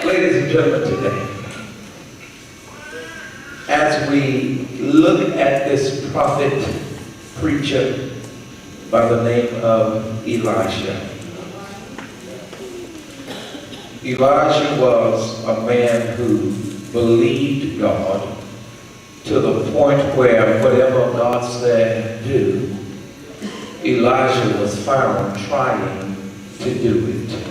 Ladies and gentlemen, today, as we look at this prophet, preacher by the name of Elijah. Elijah was a man who believed God to the point where whatever God said do, Elijah was found trying to do it.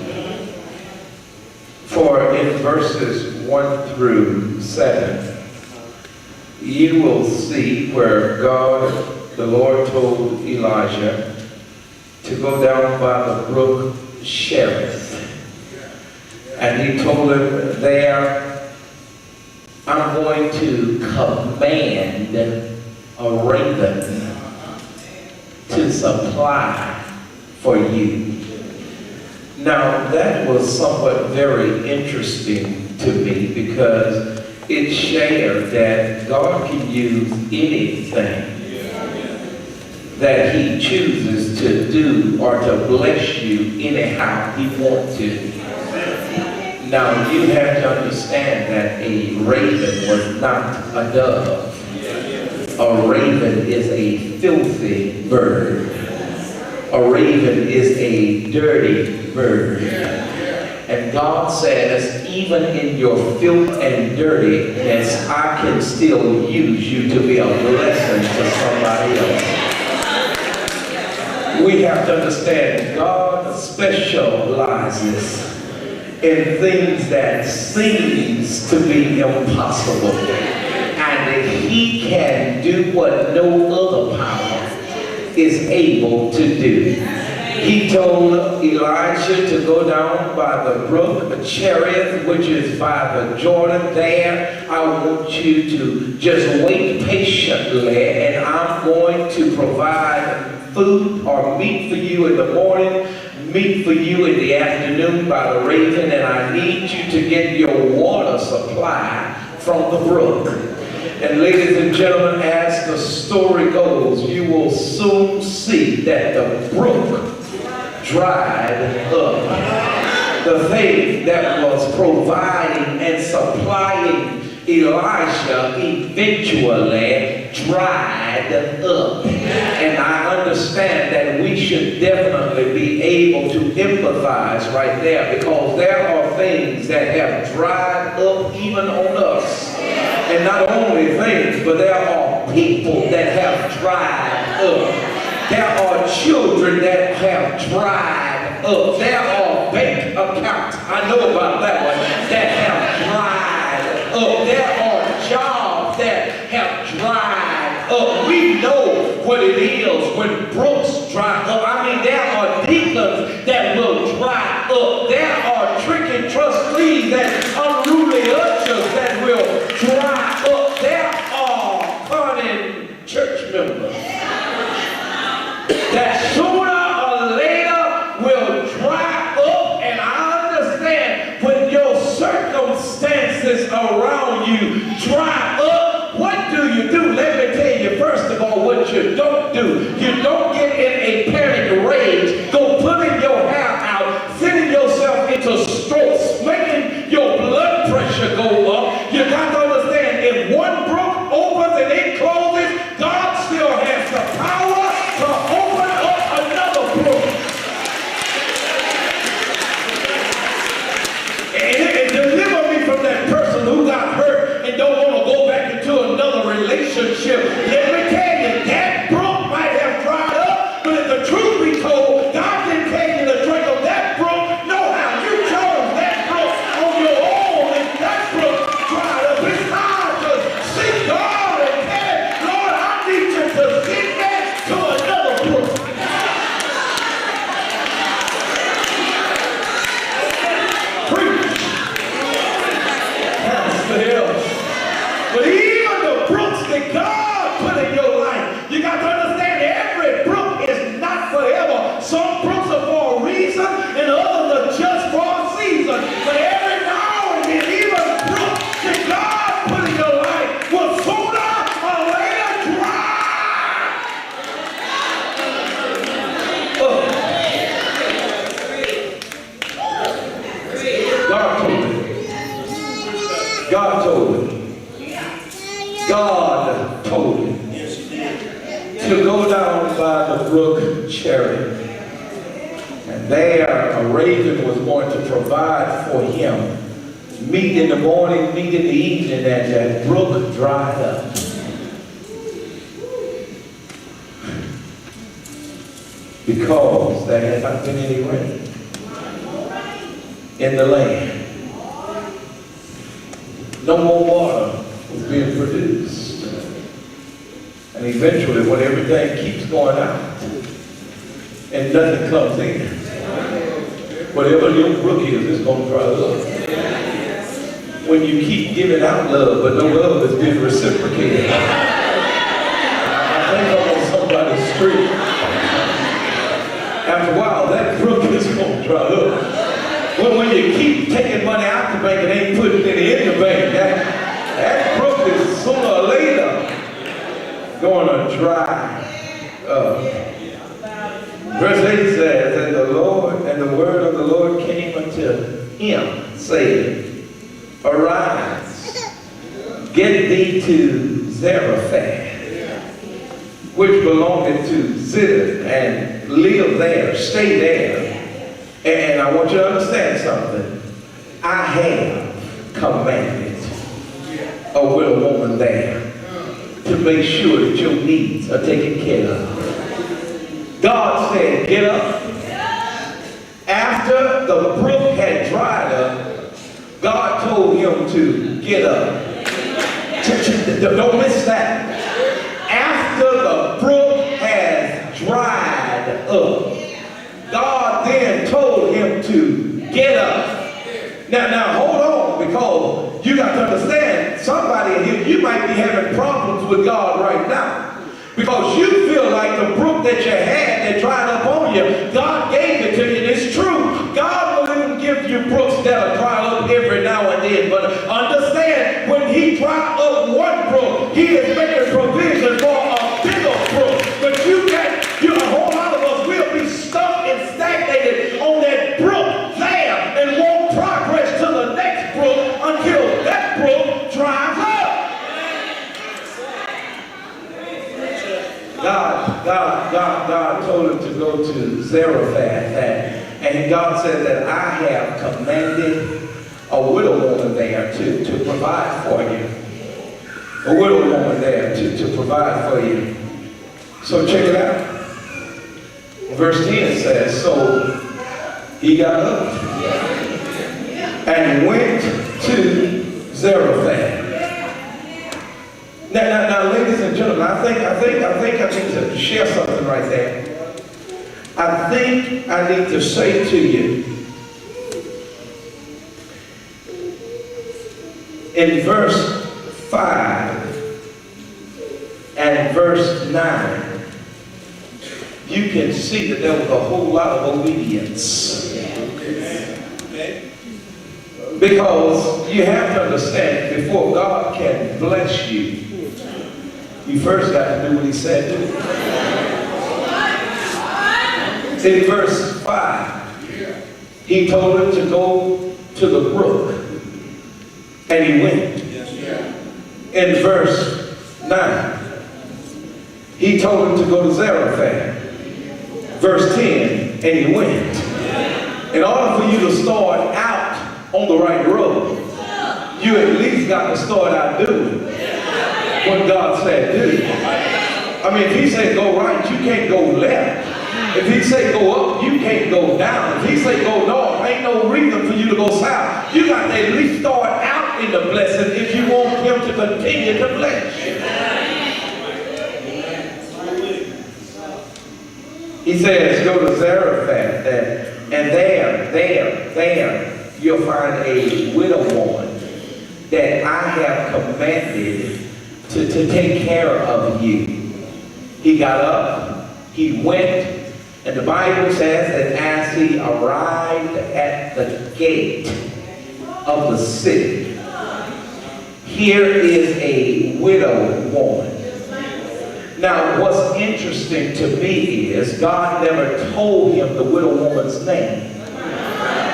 For in verses 1 through 7, you will see where God, the Lord, told Elijah to go down by the brook Cherith. And he told him there, I'm going to command a raven to supply for you. Now, that was somewhat very interesting to me because it shared that God can use anything that he chooses to do or to bless you anyhow he wants to. Now, you have to understand that a raven was not a dove. A raven is a filthy bird. A raven is a dirty bird. And God says, even in your filth and dirtiness, I can still use you to be a blessing to somebody else. We have to understand God specializes in things that seems to be impossible. And he can do what no other power is able to do. He told Elijah to go down by the brook Cherith, which is by the Jordan there. I want you to just wait patiently, and I'm going to provide food or meat for you in the morning, meat for you in the afternoon by the raven, and I need you to get your water supply from the brook. And ladies and gentlemen, as the story goes, you will soon see that the brook dried up. The thing that was providing and supplying Elijah eventually dried up. And I understand that we should definitely be able to empathize right there, because there are things that have dried up even on us. And not only things, but there are people that have dried up. There are children that have dried up. There are bank accounts, I know about that one, that have dried up. There are jobs that have dried up. We know what it is when brooks dry up. I mean, there are deacons that will dry up. There are tricky trustees that unruly ushers that will dry up. There are cunning church members that sooner or there a raven was going to provide for him meat in the morning, meat in the evening, and that brook dried up. Because there had not been any rain in the land. No more water was being produced. And eventually, when everything keeps going out and nothing comes in, whatever your brook is going to dry up. When you keep giving out love, but no love is being reciprocated. I think I'm on somebody's street. After a while, that brook is going to dry up. When you keep taking money out the bank and ain't putting any in the bank, that brook is sooner or later going to dry up. Verse 8 says, and the word of the Lord came unto him, saying, arise, get thee to Zarephath, which belongeth to Zidon, and live there, stay there. And I want you to understand something. I have commanded a widow woman there to make sure that your needs are taken care of. God said, get up. After the brook had dried up, God told him to get up. Don't miss that. After the brook has dried up, God then told him to get up. Now hold on, because you got to understand, somebody here, you might be having problems with God right now. Because you feel like the brook that you had that dried up on you, God gave it to you. It's true. God will even give you brooks that'll dry up every now and then. But understand, when he dries up one brook, he is making provision for a bigger brook. But a whole lot of us will be stuck and stagnated on that brook there and won't progress to the next brook until that brook dries up. God told him to go to Zarephath, and God said that I have commanded a widow woman there to provide for you. A widow woman there to provide for you. So check it out. Verse 10 says, so he got up and went to Zarephath. Now, ladies and gentlemen, I think I need to share something right there. I think I need to say to you, in verse 5 and verse 9, you can see that there was a whole lot of obedience. Because you have to understand, before God can bless you, you first got to do what he said do. In verse 5, he told him to go to the brook, and he went. In verse 9, he told him to go to Zarephath. Verse 10, and he went. In order for you to start out on the right road, you at least got to start out doing what God said do. I mean, if he said go right, you can't go left. If he say go up, you can't go down. If he say go north, ain't no reason for you to go south. You got to at least start out in the blessing if you want him to continue to bless you. He says go to Zarephath, and there you'll find a widow woman that I have commanded to take care of you. He got up, he went, and the Bible says that as he arrived at the gate of the city, here is a widow woman. Now, what's interesting to me is God never told him the widow woman's name.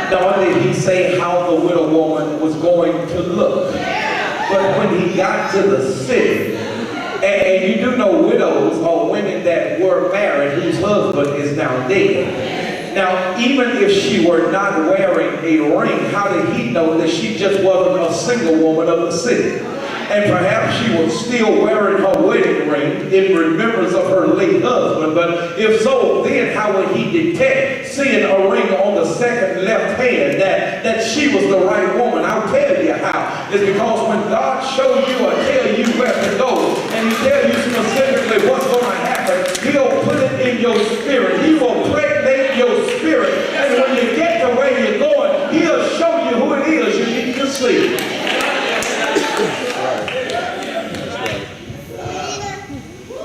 Nor did he say how the widow woman was going to look. But when he got to the city, and you do know widows are women that were married whose husband is now dead. Now, even if she were not wearing a ring, how did he know that she just wasn't a single woman of the city? And perhaps she was still wearing her wedding ring in remembrance of her late husband. But if so, then how would he detect, seeing a ring on the second left hand, that she was the right woman? I'll tell you how. It's because when God shows you or tell you where to go, and he tells you specifically what's going to happen, he'll put it in your spirit. He will pregnate your spirit. And when you get to where you're going, he'll show you who it is you need to see.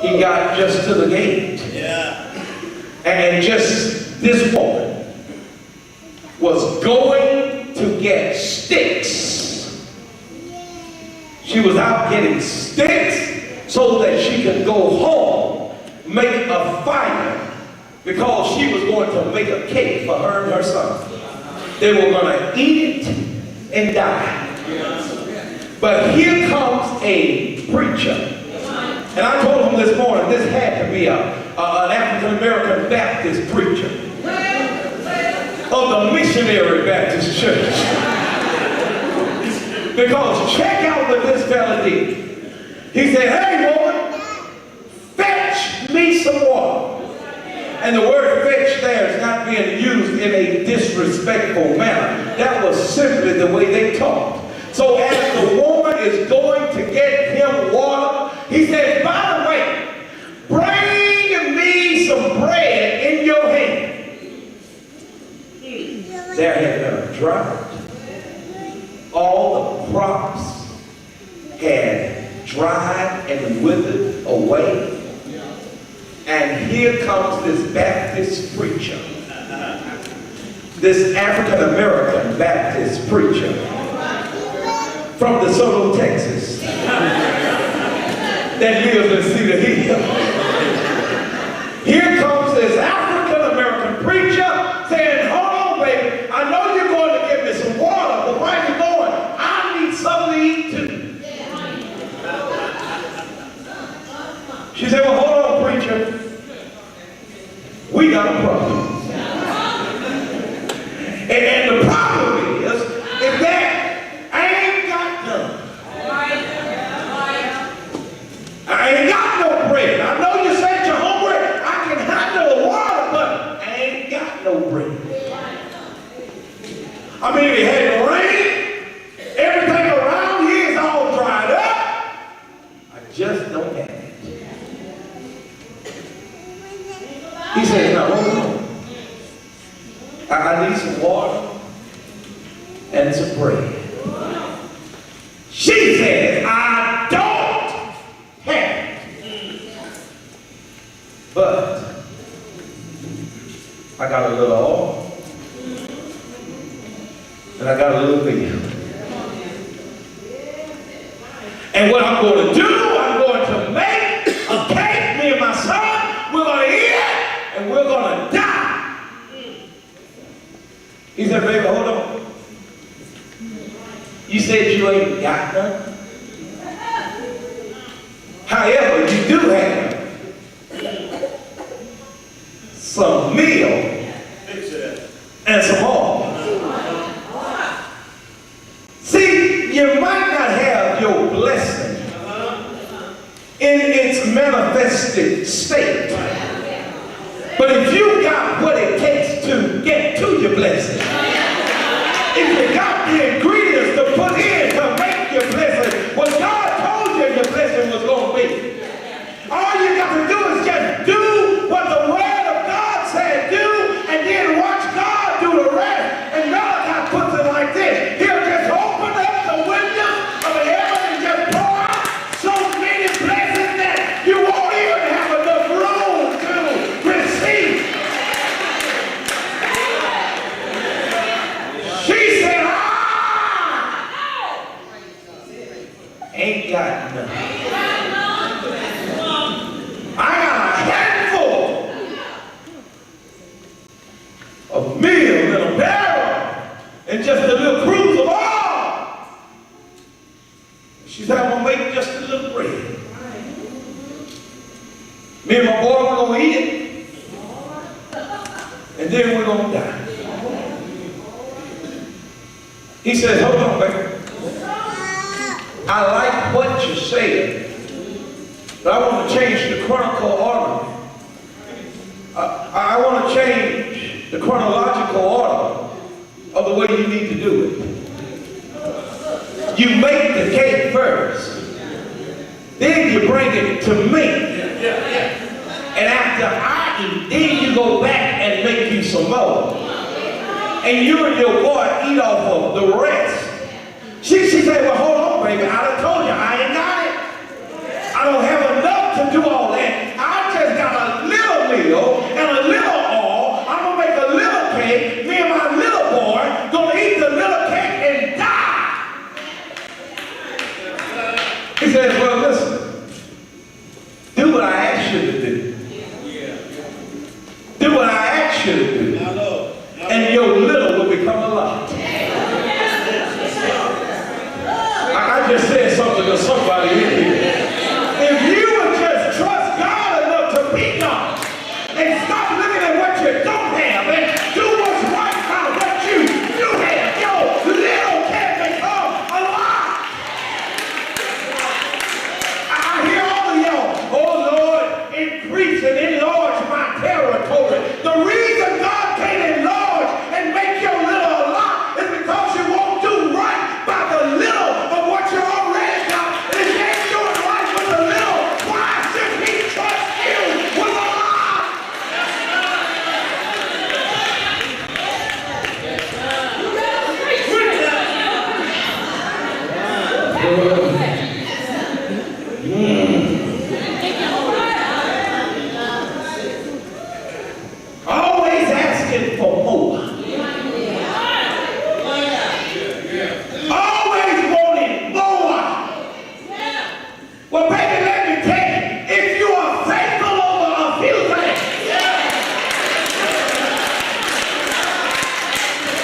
He got just to the gate. And just this woman was going to get sticks. She was out getting sticks so that she could go home, make a fire, because she was going to make a cake for her and her son. They were going to eat it and die. But here comes a preacher. And I told him this morning, this had to be an African-American Baptist preacher of the Missionary Baptist Church. Because check out what this fella did. He said, hey woman, fetch me some water. And the word fetch there is not being used in a disrespectful manner. That was simply the way they talked. So as the woman is going to get him water, he says, by the way, bring me some bread in your hand. There had been a drought. All the crops had dried and withered away. And here comes this Baptist preacher, this African-American Baptist preacher from DeSoto, Texas, that lives in Cedar Hill. Here comes this African-American preacher saying, hold on, baby, I know you're going to give me some water, but where you going? I need something to eat too. She said, well, hold on, preacher. We got a problem. And the problem is that I ain't got none. I ain't got no bread. I know you said you're hungry. I can handle the water, but I ain't got no bread. I mean, it had rain. Everything around here is all dried up. I just don't have it. He says, now hold on. I need some water and some bread. She says, I don't have it. But I got a little oil and I got a little beer. And what I'm going to do, I'm going to make a cake, me and my son, we're going to eat it, and we're going to die. He said, baby, hold on. You said you ain't got none. However, you do have some meal and some oil. See, you might not have your blessing in its manifested state. But if you got what it takes to get to your blessing, if you got the ingredients to put in to make your blessing what God told you your blessing was going to be, all you got to do is just do what the Word of God said do, and then watch God do the rest. And God puts it like this. He'll just open up the windows of the heaven and just pour out so many blessings that you won't even have enough room to receive. going to die. He says, hold on, baby. I like what you said, but I want to change the chronicle order. I want to change the chronological order of the way you need to do it. You make the cake first. Then you bring it to me. And after I eat, then you go back and make you some more. And you and your boy eat off of the rest. She said, well, hold on, baby. I done told you, I ain't got it. I don't have enough to do all that. I just got a little meal and a little oil. I'm going to make a little cake. Me and my little boy going to eat the little cake and die. He says, well, listen. Do what I asked you to do. Do what I asked you to do. And your little will become a lot. I just said something to somebody in here. If you would just trust God enough to be God and stop looking at what you don't have and do what's right by what you do have, your little can become a lot. I hear all of y'all, oh Lord, increase and enlarge my territory. The reason God can't enlarge and make your little a lot is because you won't do right by the little of what you already got. And if you ain't doing right with the little, why should he trust you with a lot? Always asking for more. Always wanting more. Well, baby, let me tell you, if you are faithful over a few things,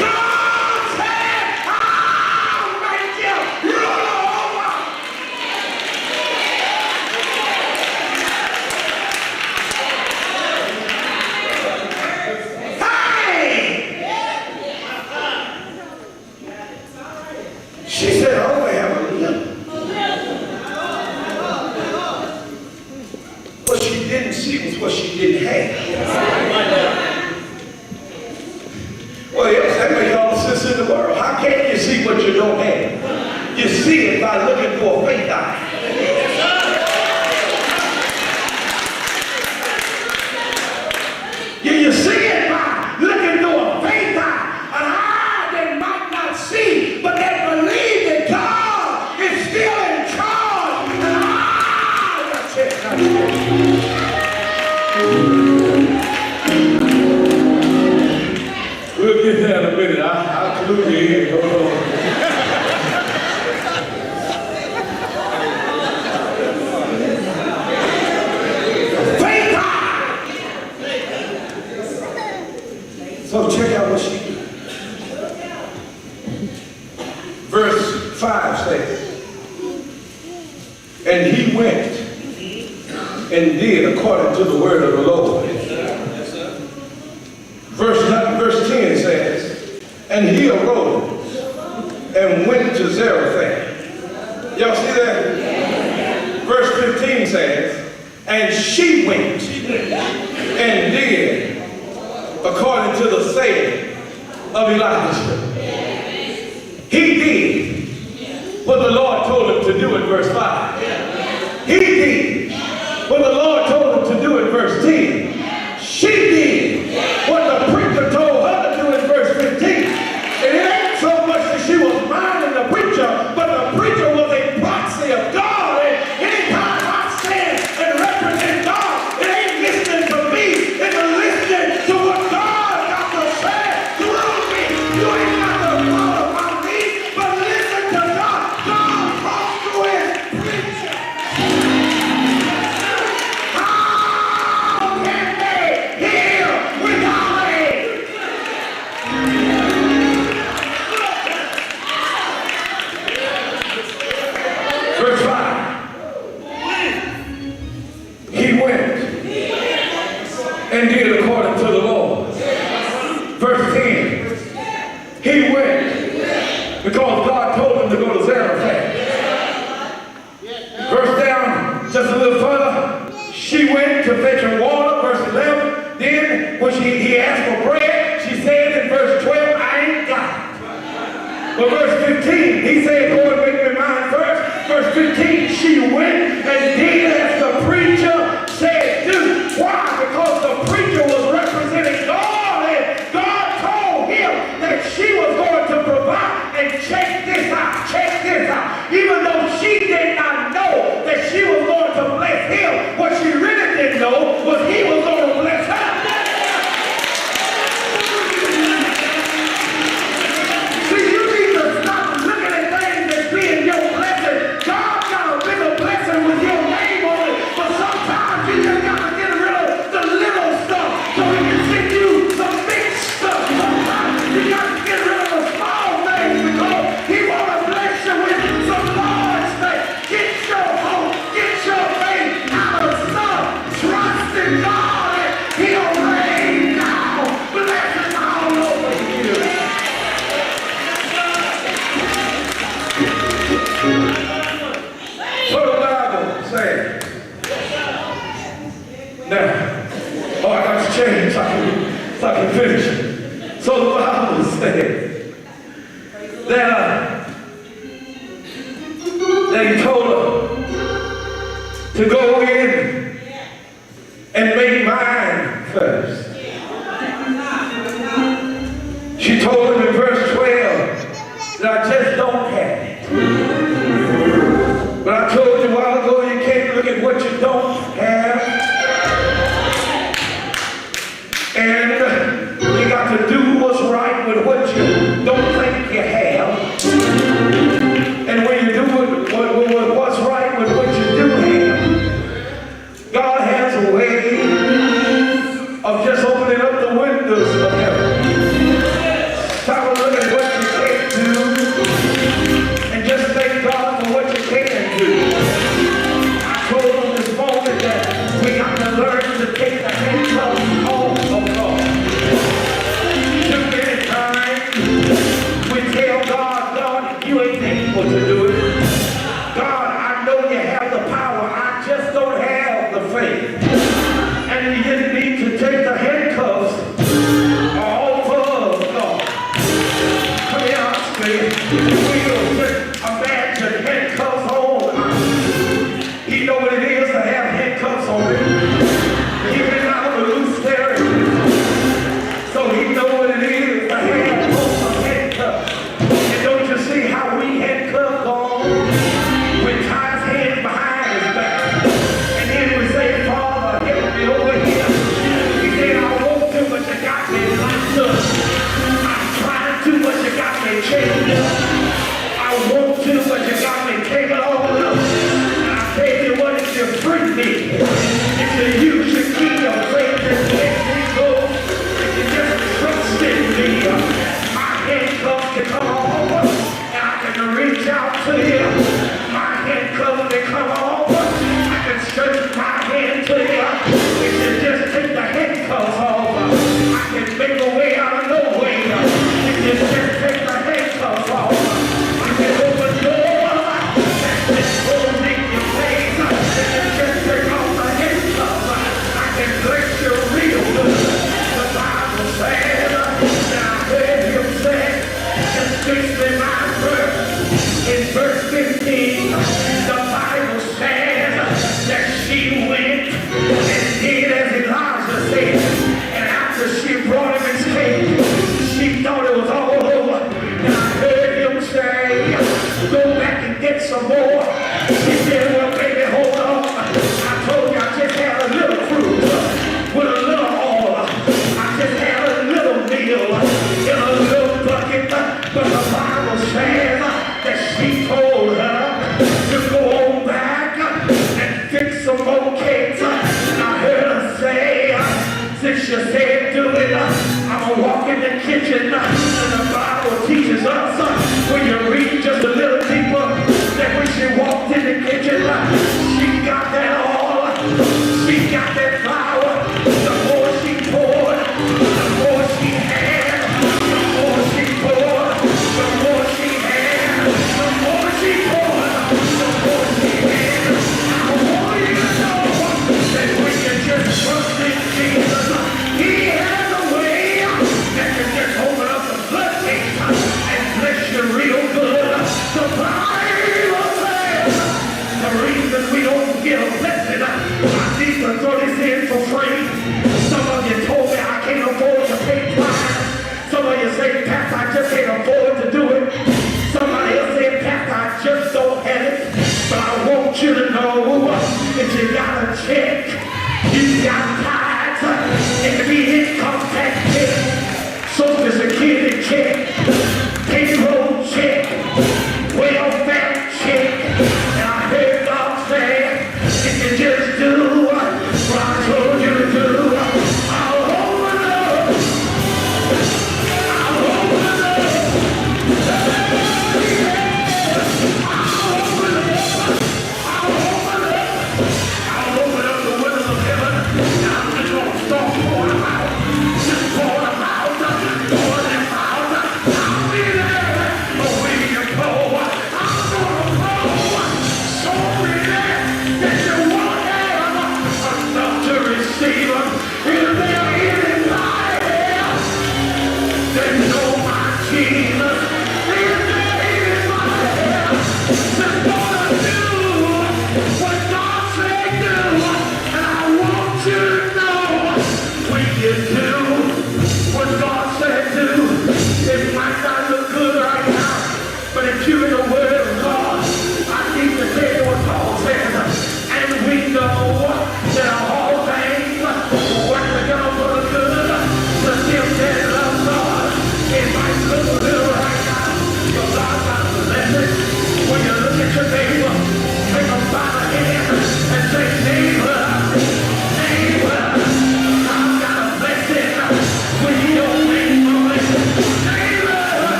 God said, I'll make you rule over. She said, I only have a little. What she didn't see was what she didn't have. Well, yes, that makes all the sense in the world. How can you see what you don't have? You see it by looking for a faith eye. You see it by looking through a faith eye. An eye that might not see, but that believe that God is still in charge. And we'll get there in a minute. I'll clue you in. Hold on. Faith eye. So check out what she did. Verse 5 says, and he went and did according to the word of the Lord. Verse 10 says, and he arose and went to Zarephath. Y'all see that? Verse 15 says, and she went and did according to the saying of Elijah. He did what the Lord told him to do in verse 5. He did what the Lord told him to do in verse 10. She did what the preacher told her to do in verse 15. And it ain't so much that she was minding the preacher, but the preacher was a proxy of God. And anytime I stand and represent God, it ain't listening to me, it's listening to what God got to say through me. You ain't got to follow my lead, but listen to God. God talks through his preacher. 15, he said, go and make me mine first. Verse 15, she went and did as the preacher said do. Why? Because the preacher was representing God, and God told him that she was going to provide. And check this out, check this out. Even though she did not know that she was going to bless him, what she really didn't know was he was going to bless her. See, you need to stop looking at things as being your blessing. God got a bigger blessing with your name on it, but sometimes you just got to get rid of the little stuff so he can send you some big stuff. Sometimes you got to get rid of the small things because he want to bless you with some large things. Get your hope, get your faith out of stuff. Trust in God and he'll rain down blessings all over you. So the Bible says, now, oh, I got to change so I can finish. So the Bible says that he told her to go in and make mine first. She told him in verse 12 that I just don't have it. But I told you a while ago, you can't look at what you don't have. And you got to do what's right with what you don't think you have. And when you do what's right with what you do have, God has a way of just opening up the windows of heaven. Stop and look at what you can't do and just thank God for what you can do. I told them this morning that we got to learn to take the handcuffs off of God. Too many times we tell God, God, you ain't able to do it. God, I know you have the power. I just don't have the faith. And you just need to take the handcuffs off of God. Let me ask you, we'll just imagine handcuffs on. He know what it is to have handcuffs on him. He been out of the loose territory. So he know what it is to have some handcuffs. And don't you see how we handcuff God? We tie his hands behind his back. And then we say, Father, help me over here. He said, I want to, but you got me locked up. I'm trying to, but you got me chained up. I want to, but you got me taken all up. And I tell you what, if you free me, if you use your key of faith and let me go, if you just trust in me, my handcuffs can come off, and I can reach out to you. My handcuffs can come off, I can stretch my hand to you. If you just take the handcuffs off, I can make a way out of no way. If you just take the handcuffs off, I can open doors that just hold in your face. If you just take off the handcuffs, I can bless you real good. The Bible says, and I heard him say, just fix me my verse. In verse 15, the Bible says that she went and did as Elijah said. And after she brought him his cake, she thought it was all over. And I heard him say, go back and get some more. She said, well, baby, hold on. I told you I just had a little cruise with a little oil. I just had a little meal in a little bucket. But the Bible says that she told her to go on back and fix some more cakes. And I heard her say, since you said do it, I'm going to walk in the kitchen. And the Bible teaches us, when you read just a little deeper, that when she walked in the kitchen, she got that oil, she got that flour. The more she poured, the more she had. The more she poured, the more she had. The more she poured, the more she had. I want you to know that when you just trust in Jesus, he has a way that can just open up the floodgates and bless you real good. Then know my Jesus is the impossible.